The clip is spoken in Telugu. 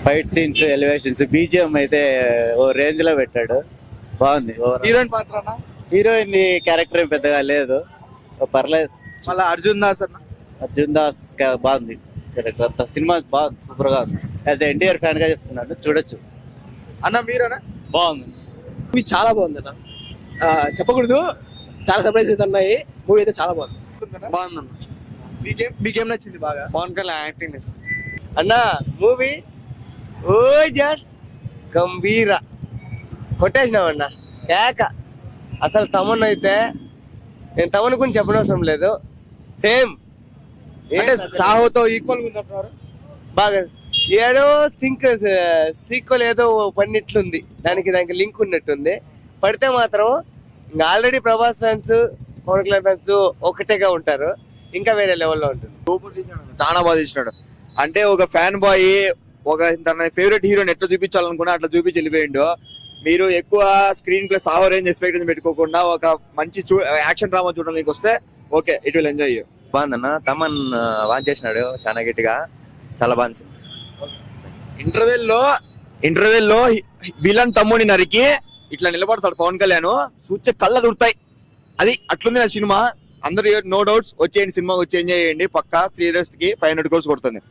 ఫైట్ సీన్స్, ఎలివేషన్స్, బీజిఎం అయితే ఓ రేంజ్ లో పెట్టాడు. బాగుంది. హీరోయిన్ పాత్ర హీరోయిన్ క్యారెక్టర్ ఏం పెద్దగా లేదు, పర్లేదు. మళ్ళీ అర్జున్ దాస్ అన్న అర్జున్ దాస్ బాగుంది. సినిమా బాగుంది, సూపర్ గా ఉంది. యాజ్ ఎన్టీఆర్ ఫ్యాన్ గా చెప్తున్నాను, చూడొచ్చు. అన్న మీరేనా? బాగుంది. మూవీ చాలా బాగుంది అన్న, చెప్పకూడదు, చాలా సర్ప్రైజ్ అయితే ఉన్నాయి. మూవీ అయితే చాలా బాగుంది. బాగుందన్న. మీకేం నచ్చింది బాగా? పవన్ కళ్యాణ్ యాక్టింగ్ అన్న మూవీ ఓ జస్ట్ గంభీర కొట్టేసినామన్న కేక. అసలు తమన్ అయితే నేను తమన్ గురించి చెప్పనవసరం లేదు, సేమ్ అంటే సాహోతో ఈక్వల్ ఉందంటున్నారు. బాగా ఏదో సీక్వల్ ఏదో పడినట్లుంది, దానికి లింక్ ఉన్నట్టుంది. పడితే మాత్రం ఇంకా already Prabhas fans, Pawan Kalyan fans ఒకటేగా ఉంటారు, ఇంకా వేరే లెవెల్లో ఉంటుంది. చాలా బాగా తీసినాడు. అంటే ఒక ఫ్యాన్ బాయ్ ఒక తన ఫేవరెట్ హీరోని ఎట్లా చూపించాలనుకున్నా అట్లా చూపించి వెళ్ళిపోయిండు. మీరు ఎక్కువ screen play Saaho range expectation పెట్టుకోకుండా ఒక మంచి యాక్షన్ డ్రామా చూడడానికి వస్తే okay, it will enjoy you. బాగుందన్న. తమన్ వాన్ చేసినాడు చాలా గట్టిగా, చాలా బాగుంది. ఇంటర్వెల్ లో విలన్ తమ్ముని నరికి ఇట్లా నిలబడతాడు పవన్ కళ్యాణ్, చూచే కళ్ళ దుర్తాయి. అది అట్లుంది నా సినిమా. అందరూ నో డౌట్స్ వచ్చేయండి, సినిమా వచ్చి ఎంజాయ్ చేయండి. పక్కా 3 days కి 500 crores కొడుతుంది.